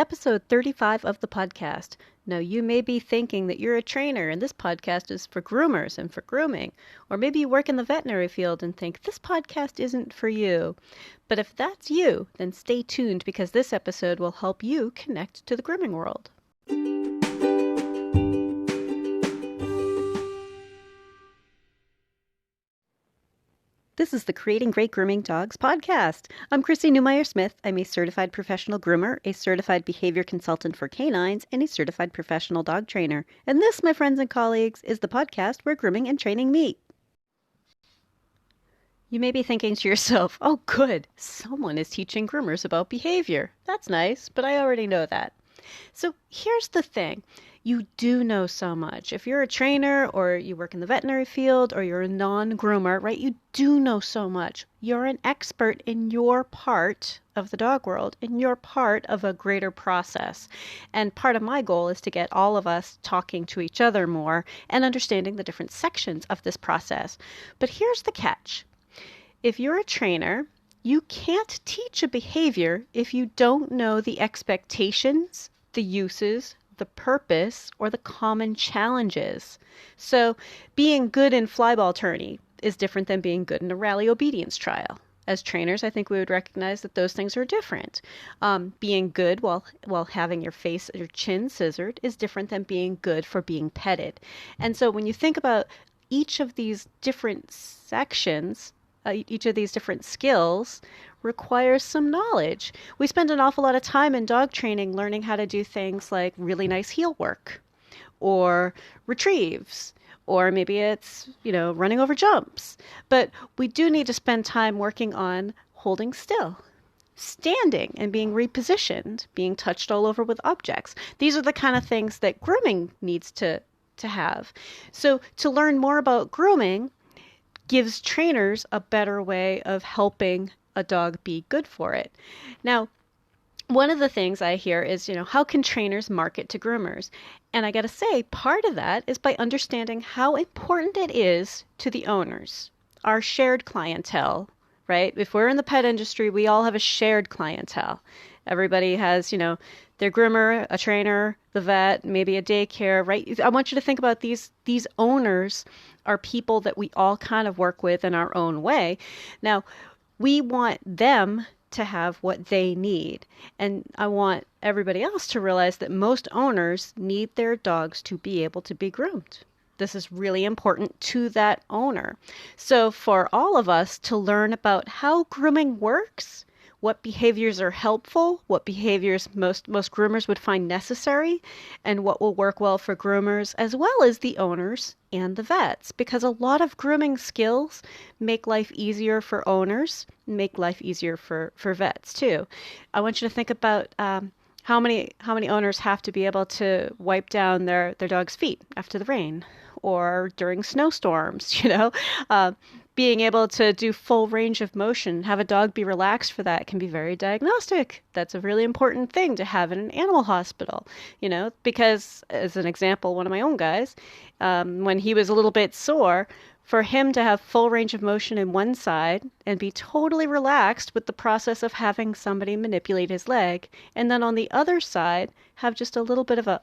episode 35 of the podcast. Now, you may be thinking that you're a trainer and this podcast is for groomers and for grooming. Or maybe you work in the veterinary field and think this podcast isn't for you. But if that's you, then stay tuned because this episode will help you connect to the grooming world. This is the Creating Great Grooming Dogs podcast. I'm Chrissy Newmeyer-Smith. I'm a certified professional groomer, a certified behavior consultant for canines, and a certified professional dog trainer. And this, my friends and colleagues, is the podcast where grooming and training meet. You may be thinking to yourself, oh good, someone is teaching groomers about behavior. That's nice, but I already know that. So here's the thing. You do know so much. If you're a trainer or you work in the veterinary field or you're a non-groomer, right, you do know so much. You're an expert in your part of the dog world, in your part of a greater process. And part of my goal is to get all of us talking to each other more and understanding the different sections of this process. But here's the catch. If you're a trainer, you can't teach a behavior if you don't know the expectations, the uses, the purpose, or the common challenges. So being good in flyball tourney is different than being good in a rally obedience trial. As trainers, I think we would recognize that those things are different. Being good while having your face or chin scissored is different than being good for being petted. And so when you think about each of these different sections, each of these different skills requires some knowledge. We spend an awful lot of time in dog training learning how to do things like really nice heel work or retrieves, or maybe it's, running over jumps. But we do need to spend time working on holding still, standing and being repositioned, being touched all over with objects. These are the kind of things that grooming needs to have. So to learn more about grooming gives trainers a better way of helping a dog be good for it. Now, one of the things I hear is, how can trainers market to groomers? And I got to say, part of that is by understanding how important it is to the owners, our shared clientele, right? If we're in the pet industry, we all have a shared clientele. Everybody has, their groomer, a trainer, the vet, maybe a daycare, right? I want you to think about these owners are people that we all kind of work with in our own way. Now, we want them to have what they need. And I want everybody else to realize that most owners need their dogs to be able to be groomed. This is really important to that owner. So for all of us to learn about how grooming works, what behaviors are helpful, what behaviors most groomers would find necessary, and what will work well for groomers as well as the owners and the vets. Because a lot of grooming skills make life easier for owners, make life easier for vets too. I want you to think about how many owners have to be able to wipe down their dog's feet after the rain or during snowstorms, being able to do full range of motion, have a dog be relaxed for that can be very diagnostic. That's a really important thing to have in an animal hospital, because as an example, one of my own guys, when he was a little bit sore, for him to have full range of motion in one side and be totally relaxed with the process of having somebody manipulate his leg, and then on the other side, have just a little bit of a,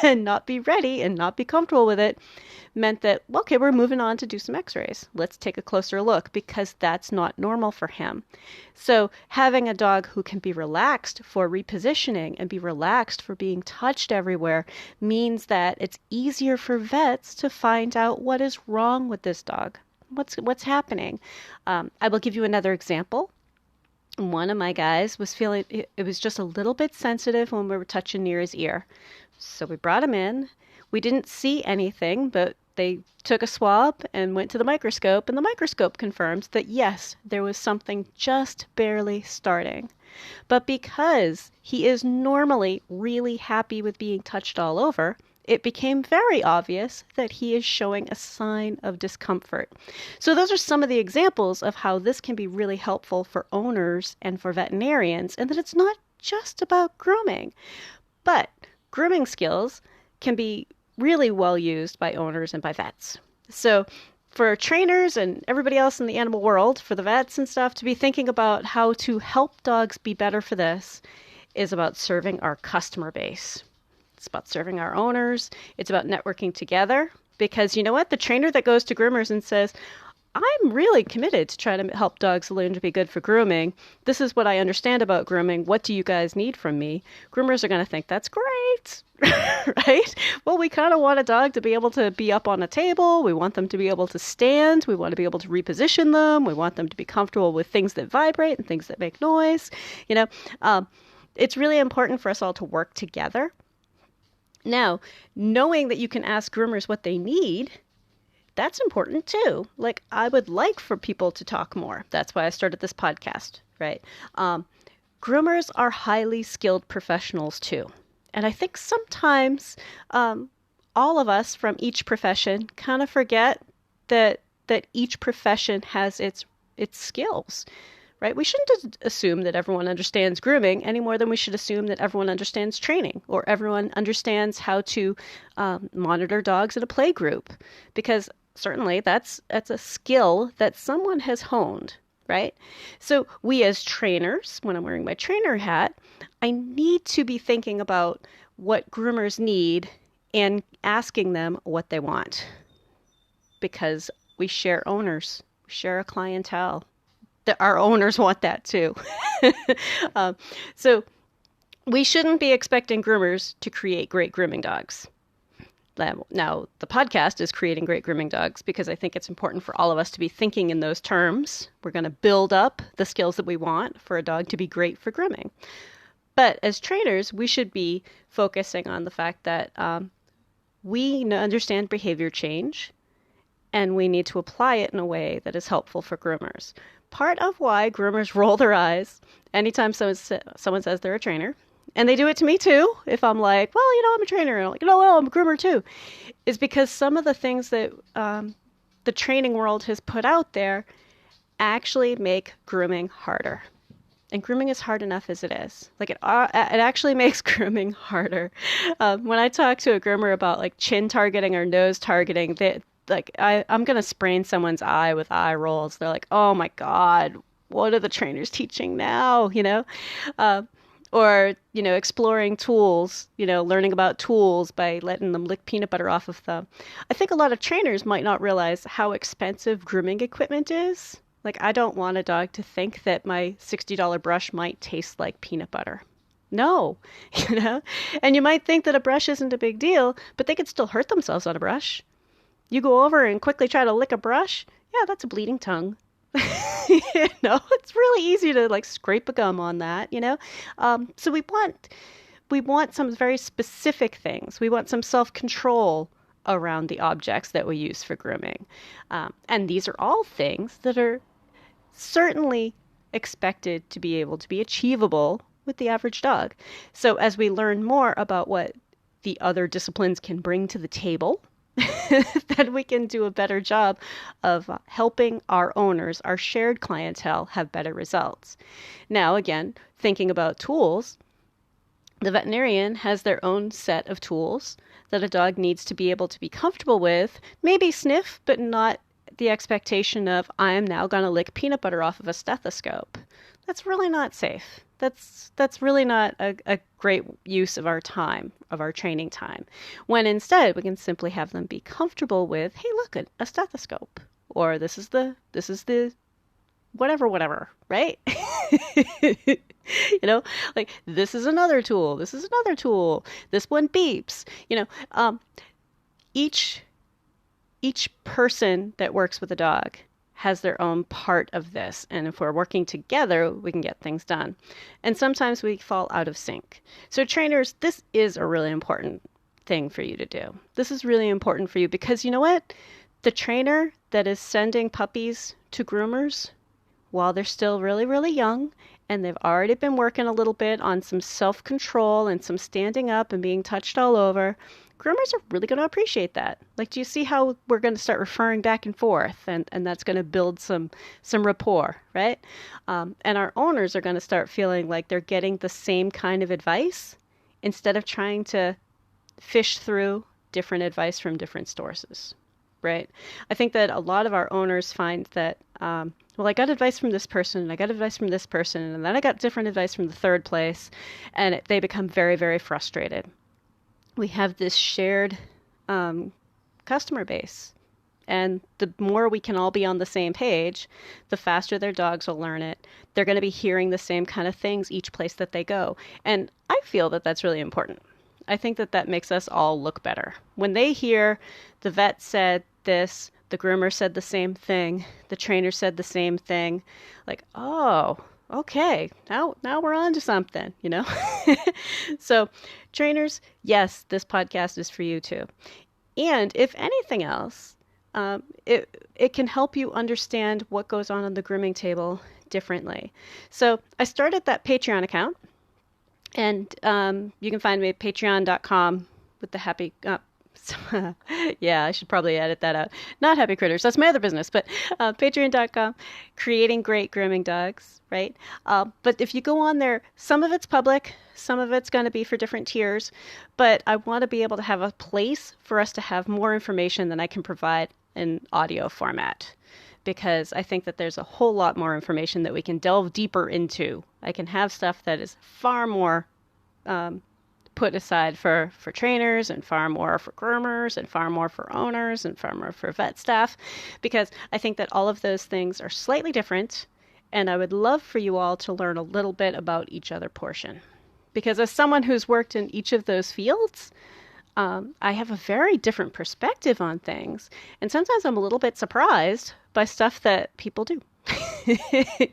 and not be ready and not be comfortable with it, meant that, okay, we're moving on to do some x-rays. Let's take a closer look because that's not normal for him. So having a dog who can be relaxed for repositioning and be relaxed for being touched everywhere means that it's easier for vets to find out what is wrong with this dog. What's happening? I will give you another example. One of my guys was feeling it was just a little bit sensitive when we were touching near his ear. So we brought him in. We didn't see anything, but they took a swab and went to the microscope, and the microscope confirms that yes, there was something just barely starting. But because he is normally really happy with being touched all over, it became very obvious that he is showing a sign of discomfort. So those are some of the examples of how this can be really helpful for owners and for veterinarians, and that it's not just about grooming. But grooming skills can be really well used by owners and by vets. So for trainers and everybody else in the animal world, for the vets and stuff, to be thinking about how to help dogs be better for this, is about serving our customer base. It's about serving our owners. It's about networking together. Because you know what? The trainer that goes to groomers and says, I'm really committed to try to help dogs learn to be good for grooming. This is what I understand about grooming. What do you guys need from me? Groomers are going to think that's great, right? Well, we kind of want a dog to be able to be up on a table. We want them to be able to stand. We want to be able to reposition them. We want them to be comfortable with things that vibrate and things that make noise. You know, it's really important for us all to work together. Now, knowing that you can ask groomers what they need, that's important too. Like, I would like for people to talk more. That's why I started this podcast, right? Groomers are highly skilled professionals too. And I think sometimes all of us from each profession kind of forget that each profession has its skills, right? We shouldn't assume that everyone understands grooming any more than we should assume that everyone understands training or everyone understands how to monitor dogs in a play group, because certainly that's a skill that someone has honed, right? So we as trainers, when I'm wearing my trainer hat, I need to be thinking about what groomers need and asking them what they want, because we share owners, we share a clientele. Our owners want that too. So we shouldn't be expecting groomers to create great grooming dogs. Now, the podcast is creating great grooming dogs because I think it's important for all of us to be thinking in those terms. We're going to build up the skills that we want for a dog to be great for grooming. But as trainers, we should be focusing on the fact that we understand behavior change and we need to apply it in a way that is helpful for groomers. Part of why groomers roll their eyes anytime someone says they're a trainer, and they do it to me too, if I'm like, well, I'm a trainer, and I'm like, no, I'm a groomer too, is because some of the things that the training world has put out there actually make grooming harder. And grooming is hard enough as it is. Like it actually makes grooming harder. When I talk to a groomer about like chin targeting or nose targeting, I'm going to sprain someone's eye with eye rolls. They're like, oh my God, what are the trainers teaching now? Or, exploring tools, learning about tools by letting them lick peanut butter off of them. I think a lot of trainers might not realize how expensive grooming equipment is. Like, I don't want a dog to think that my $60 brush might taste like peanut butter. No, And you might think that a brush isn't a big deal, but they could still hurt themselves on a brush. You go over and quickly try to lick a brush. Yeah, that's a bleeding tongue. It's really easy to like scrape a gum on that, So we want some very specific things. We want some self-control around the objects that we use for grooming. And these are all things that are certainly expected to be able to be achievable with the average dog. So as we learn more about what the other disciplines can bring to the table, then we can do a better job of helping our owners, our shared clientele, have better results. Now, again, thinking about tools, the veterinarian has their own set of tools that a dog needs to be able to be comfortable with, maybe sniff, but not the expectation of, I am now going to lick peanut butter off of a stethoscope. That's really not safe. That's really not a great use of our time, of our training time. When instead we can simply have them be comfortable with, hey, look, a stethoscope, or this is the whatever, right? Like this is another tool. This is another tool. This one beeps. Each person that works with a dog has their own part of this. And if we're working together, we can get things done. And sometimes we fall out of sync. So trainers, this is a really important thing for you to do. This is really important for you because you know what? The trainer that is sending puppies to groomers while they're still really, really young and they've already been working a little bit on some self-control and some standing up and being touched all over, groomers are really going to appreciate that. Like, do you see how we're going to start referring back and forth, and that's going to build some rapport, right? And our owners are going to start feeling like they're getting the same kind of advice instead of trying to fish through different advice from different sources. right? I think that a lot of our owners find that, well, I got advice from this person, and I got advice from this person, and then I got different advice from the third place, and they become very, very frustrated. We have this shared customer base. And the more we can all be on the same page, the faster their dogs will learn it. They're going to be hearing the same kind of things each place that they go. And I feel that that's really important. I think that that makes us all look better. When they hear the vet said this, the groomer said the same thing, the trainer said the same thing, like, oh, okay, now we're on to something, you know? So, trainers, yes, this podcast is for you too. And if anything else, it can help you understand what goes on the grooming table differently. So I started that Patreon account, and you can find me at patreon.com with the happy. Yeah, I should probably edit that out. Not Happy Critters. That's my other business, but patreon.com, creating great grooming dogs, right? But if you go on there, some of it's public, some of it's going to be for different tiers, but I want to be able to have a place for us to have more information than I can provide in audio format, because I think that there's a whole lot more information that we can delve deeper into. I can have stuff that is far more put aside for trainers, and far more for groomers, and far more for owners, and far more for vet staff, because I think that all of those things are slightly different, and I would love for you all to learn a little bit about each other portion. Because as someone who's worked in each of those fields, I have a very different perspective on things, and sometimes I'm a little bit surprised by stuff that people do.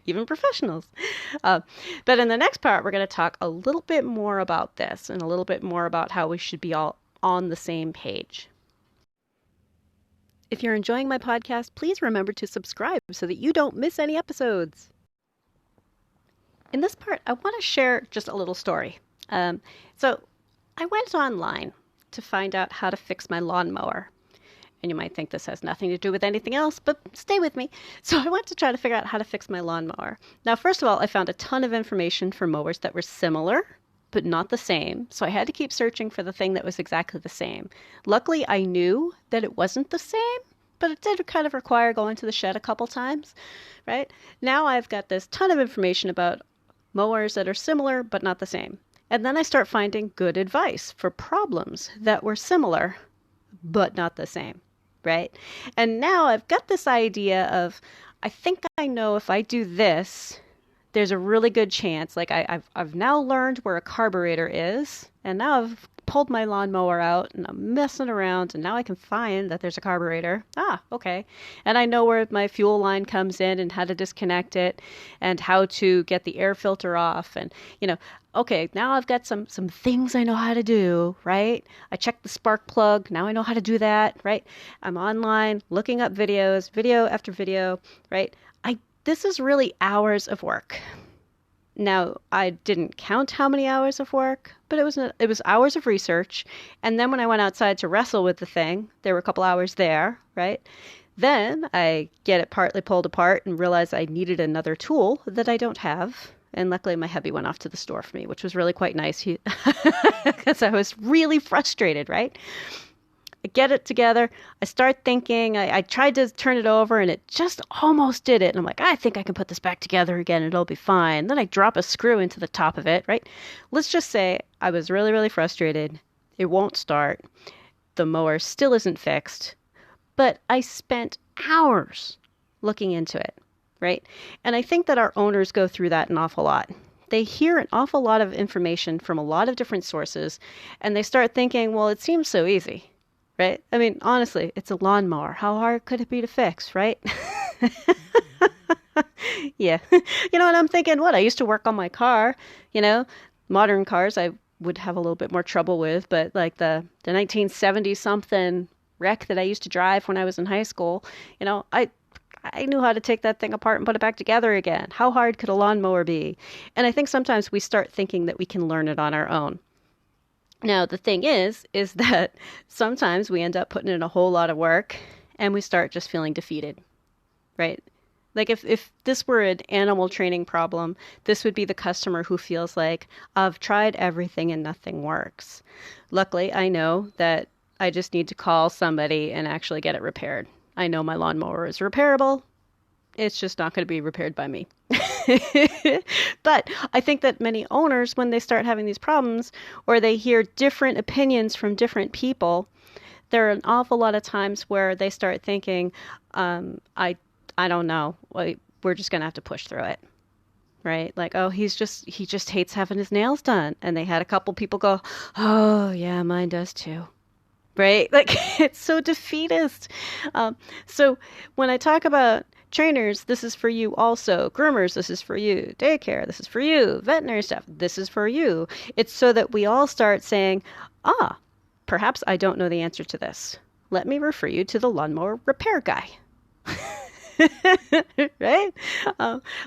Even professionals. But in the next part, we're going to talk a little bit more about this, and a little bit more about how we should be all on the same page. If you're enjoying my podcast, please remember to subscribe so that you don't miss any episodes. In this part, I want to share just a little story. So I went online to find out how to fix my lawnmower. And you might think this has nothing to do with anything else, but stay with me. So I went to try to figure out how to fix my lawnmower. Now, first of all, I found a ton of information for mowers that were similar, but not the same. So I had to keep searching for the thing that was exactly the same. Luckily, I knew that it wasn't the same, but it did kind of require going to the shed a couple times, right? Now I've got this ton of information about mowers that are similar, but not the same. And then I start finding good advice for problems that were similar, but not the same. Right? And now I've got this idea of, I think I know if I do this, there's a really good chance. Like I've now learned where a carburetor is, and now I've pulled my lawnmower out and I'm messing around, and now I can find that there's a carburetor. Ah, okay. And I know where my fuel line comes in and how to disconnect it and how to get the air filter off. And, okay, now I've got some things I know how to do, right? I checked the spark plug. Now I know how to do that, right? I'm online looking up videos, video after video, right? This is really hours of work. Now, I didn't count how many hours of work, but it was hours of research. And then when I went outside to wrestle with the thing, there were a couple hours there, right? Then I get it partly pulled apart and realize I needed another tool that I don't have. And luckily my hubby went off to the store for me, which was really quite nice because I was really frustrated, right? I get it together. I start thinking. I tried to turn it over, and it just almost did it. And I'm like, I think I can put this back together again. It'll be fine. Then I drop a screw into the top of it, right? Let's just say I was really, really frustrated. It won't start. The mower still isn't fixed. But I spent hours looking into it, right? And I think that our owners go through that an awful lot. They hear an awful lot of information from a lot of different sources, and they start thinking, well, it seems so easy. Right? I mean, honestly, it's a lawnmower. How hard could it be to fix, right? Yeah. And I'm thinking, I used to work on my car, modern cars I would have a little bit more trouble with, but like the 1970 something wreck that I used to drive when I was in high school, I knew how to take that thing apart and put it back together again. How hard could a lawnmower be? And I think sometimes we start thinking that we can learn it on our own. Now, the thing is that sometimes we end up putting in a whole lot of work and we start just feeling defeated, right? Like if this were an animal training problem, this would be the customer who feels like, I've tried everything and nothing works. Luckily, I know that I just need to call somebody and actually get it repaired. I know my lawnmower is repairable. It's just not going to be repaired by me. But I think that many owners, when they start having these problems or they hear different opinions from different people, there are an awful lot of times where they start thinking, I don't know, we're just going to have to push through it. Right? Like, oh, he just hates having his nails done. And they had a couple people go, oh, yeah, mine does too. Right? Like, it's so defeatist. So when I talk about trainers, this is for you also. Groomers, this is for you. Daycare, this is for you. Veterinary staff, this is for you. It's so that we all start saying, perhaps I don't know the answer to this. Let me refer you to the lawnmower repair guy. Right?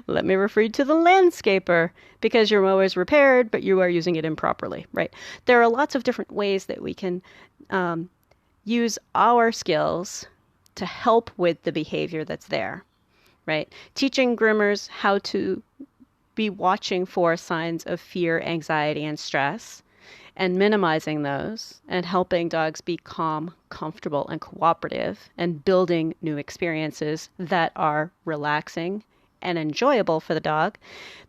Let me refer you to the landscaper because your mower is repaired, but you are using it improperly. Right? There are lots of different ways that we can use our skills to help with the behavior that's there. Right? Teaching groomers how to be watching for signs of fear, anxiety, and stress, and minimizing those, and helping dogs be calm, comfortable, and cooperative, and building new experiences that are relaxing and enjoyable for the dog.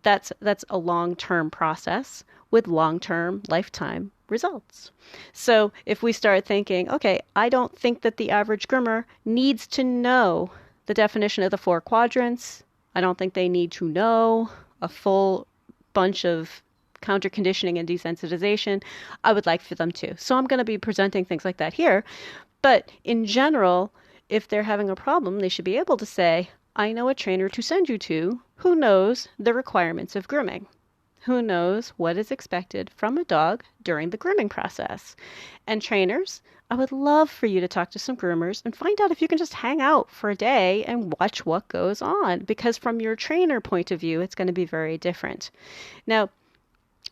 That's a long-term process with long-term lifetime results. So if we start thinking, okay, I don't think that the average groomer needs to know the definition of the 4 quadrants. I don't think they need to know a full bunch of counter conditioning and desensitization. I would like for them to. So I'm going to be presenting things like that here. But in general, if they're having a problem, they should be able to say, I know a trainer to send you to who knows the requirements of grooming, who knows what is expected from a dog during the grooming process. And trainers, I would love for you to talk to some groomers and find out if you can just hang out for a day and watch what goes on, because from your trainer point of view, it's going to be very different. Now,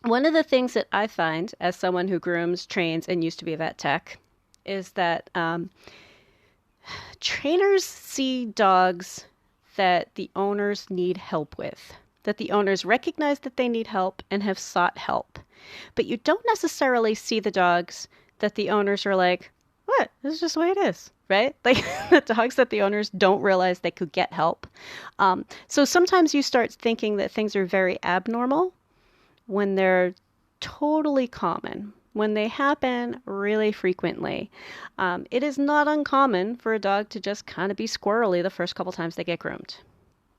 one of the things that I find as someone who grooms, trains, and used to be a vet tech is that trainers see dogs that the owners need help with, that the owners recognize that they need help and have sought help. But you don't necessarily see the dogs that the owners are like, what? This is just the way it is, right? Like the dogs that the owners don't realize they could get help. So sometimes you start thinking that things are very abnormal when they're totally common, when they happen really frequently. It is not uncommon for a dog to just kind of be squirrely the first couple times they get groomed,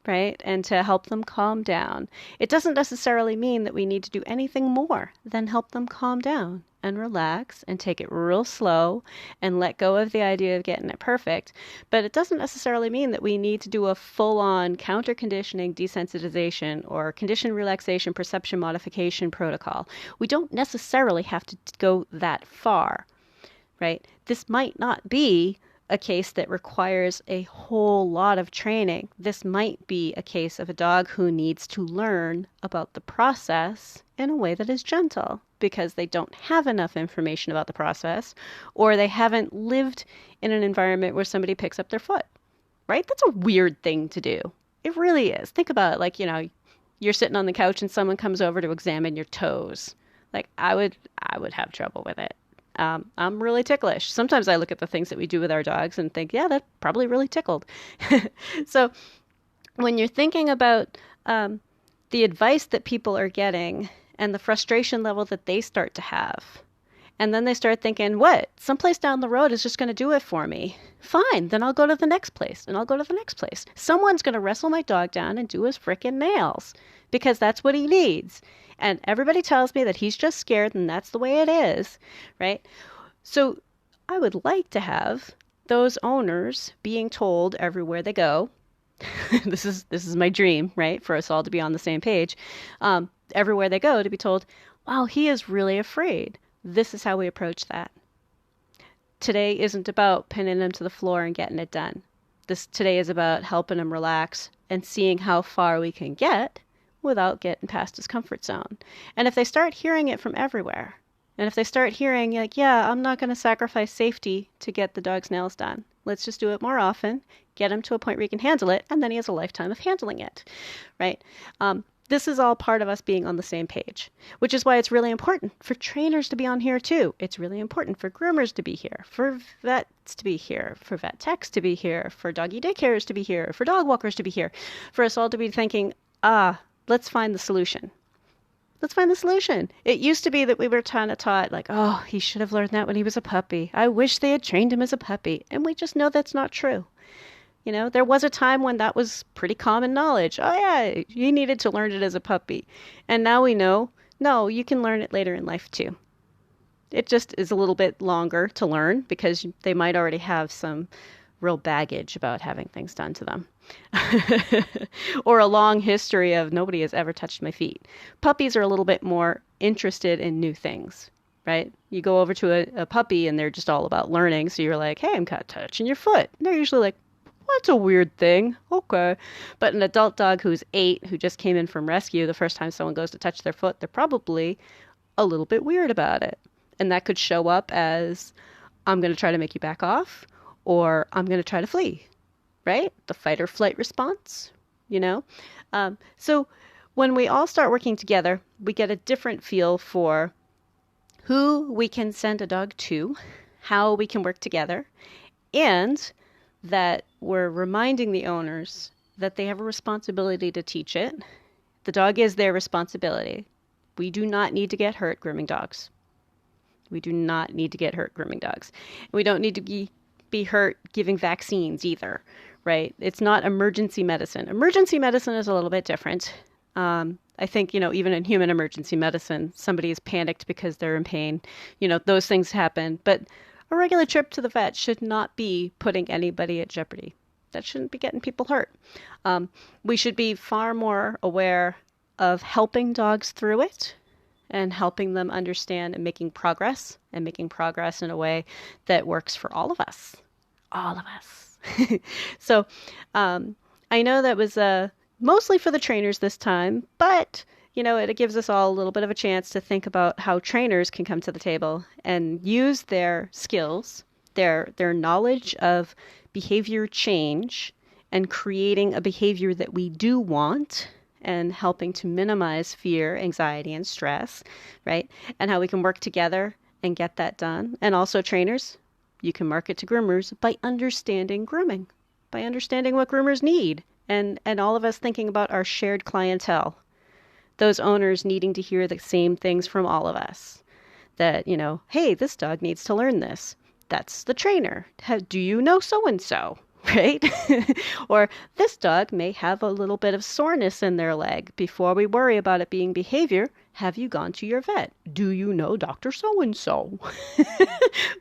right? And to help them calm down. It doesn't necessarily mean that we need to do anything more than help them calm down and relax and take it real slow and let go of the idea of getting it perfect. But it doesn't necessarily mean that we need to do a full-on counter-conditioning desensitization or condition relaxation perception modification protocol. We don't necessarily have to go that far, right? This might not be a case that requires a whole lot of training. This might be a case of a dog who needs to learn about the process in a way that is gentle because they don't have enough information about the process, or they haven't lived in an environment where somebody picks up their foot, right? That's a weird thing to do. It really is. Think about it like, you're sitting on the couch and someone comes over to examine your toes. Like I would have trouble with it. I'm really ticklish. Sometimes I look at the things that we do with our dogs and think, yeah, that probably really tickled. So when you're thinking about the advice that people are getting and the frustration level that they start to have, and then they start thinking, what? Someplace down the road is just going to do it for me. Fine, then I'll go to the next place, and I'll go to the next place. Someone's going to wrestle my dog down and do his frickin' nails because that's what he needs. And everybody tells me that he's just scared and that's the way it is, right? So I would like to have those owners being told everywhere they go, this is my dream, right? For us all to be on the same page. Everywhere they go to be told, wow, he is really afraid. This is how we approach that. Today isn't about pinning him to the floor and getting it done. Today is about helping him relax and seeing how far we can get without getting past his comfort zone. And if they start hearing it from everywhere, and if they start hearing like, yeah, I'm not going to sacrifice safety to get the dog's nails done. Let's just do it more often, get him to a point where he can handle it, and then he has a lifetime of handling it, right? This is all part of us being on the same page, which is why it's really important for trainers to be on here too. It's really important for groomers to be here, for vets to be here, for vet techs to be here, for doggy daycares to be here, for dog walkers to be here, for us all to be thinking, let's find the solution. Let's find the solution. It used to be that we were kind of taught, like, oh, he should have learned that when he was a puppy. I wish they had trained him as a puppy. And we just know that's not true. You know, there was a time when that was pretty common knowledge. Oh, yeah, you needed to learn it as a puppy. And now we know, no, you can learn it later in life too. It just is a little bit longer to learn because they might already have some real baggage about having things done to them. Or a long history of nobody has ever touched my feet. Puppies are a little bit more interested in new things, right? You go over to a puppy and they're just all about learning. So you're like, hey, I'm kind of touching your foot. And they're usually like, what's a weird thing? Okay. But an adult dog who's 8, who just came in from rescue, the first time someone goes to touch their foot, they're probably a little bit weird about it. And that could show up as, I'm going to try to make you back off, or I'm going to try to flee, right? The fight or flight response, you know? So when we all start working together, we get a different feel for who we can send a dog to, how we can work together, and that we're reminding the owners that they have a responsibility to teach it. The dog is their responsibility. We do not need to get hurt grooming dogs. We do not need to get hurt grooming dogs. We don't need to be hurt giving vaccines either, right? It's not emergency medicine. Emergency medicine is a little bit different. I think, even in human emergency medicine, somebody is panicked because they're in pain. Those things happen. But a regular trip to the vet should not be putting anybody at jeopardy. That shouldn't be getting people hurt. We should be far more aware of helping dogs through it and helping them understand and making progress in a way that works for all of us. All of us. So I know that was mostly for the trainers this time, but it gives us all a little bit of a chance to think about how trainers can come to the table and use their skills, their knowledge of behavior change and creating a behavior that we do want and helping to minimize fear, anxiety, and stress, right? And how we can work together and get that done. And also trainers, you can market to groomers by understanding grooming, by understanding what groomers need, and all of us thinking about our shared clientele. Those owners needing to hear the same things from all of us. That, hey, this dog needs to learn this. That's the trainer. Do you know so-and-so? Right? Or this dog may have a little bit of soreness in their leg. Before we worry about it being behavior, have you gone to your vet? Do you know Dr. So-and-so?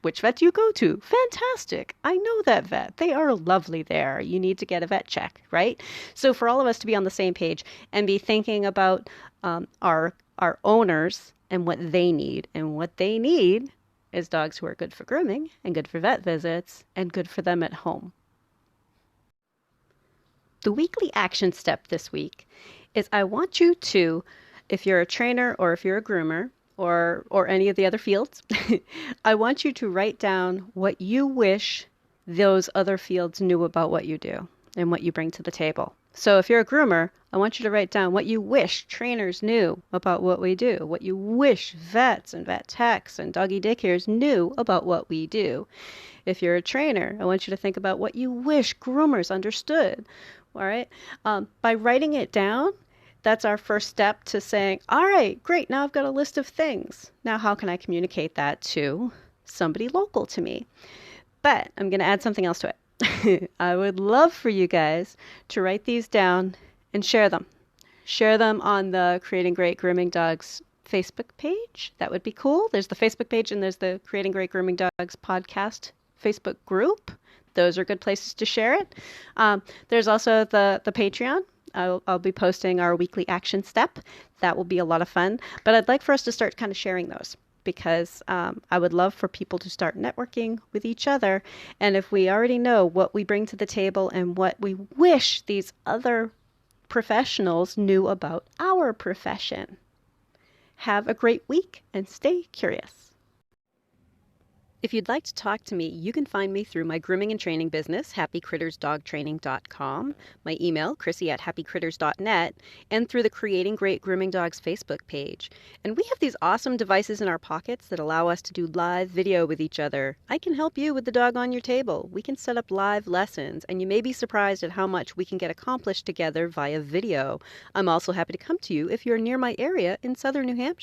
Which vet do you go to? Fantastic. I know that vet. They are lovely there. You need to get a vet check, right? So for all of us to be on the same page and be thinking about our owners and what they need. And what they need is dogs who are good for grooming and good for vet visits and good for them at home. The weekly action step this week is I want you to, if you're a trainer or if you're a groomer or any of the other fields, I want you to write down what you wish those other fields knew about what you do and what you bring to the table. So if you're a groomer, I want you to write down what you wish trainers knew about what we do, what you wish vets and vet techs and doggy daycares knew about what we do. If you're a trainer, I want you to think about what you wish groomers understood. All right. By writing it down, that's our first step to saying, all right, great. Now I've got a list of things. Now, how can I communicate that to somebody local to me? But I'm going to add something else to it. I would love for you guys to write these down and share them. Share them on the Creating Great Grooming Dogs Facebook page. That would be cool. There's the Facebook page and there's the Creating Great Grooming Dogs podcast Facebook group. Those are good places to share it. There's also the Patreon. I'll be posting our weekly action step. That will be a lot of fun. But I'd like for us to start kind of sharing those because I would love for people to start networking with each other. And if we already know what we bring to the table and what we wish these other professionals knew about our profession. Have a great week and stay curious. If you'd like to talk to me, you can find me through my grooming and training business, happycrittersdogtraining.com, my email, chrissy@happycritters.net, and through the Creating Great Grooming Dogs Facebook page. And we have these awesome devices in our pockets that allow us to do live video with each other. I can help you with the dog on your table. We can set up live lessons, and you may be surprised at how much we can get accomplished together via video. I'm also happy to come to you if you're near my area in southern New Hampshire.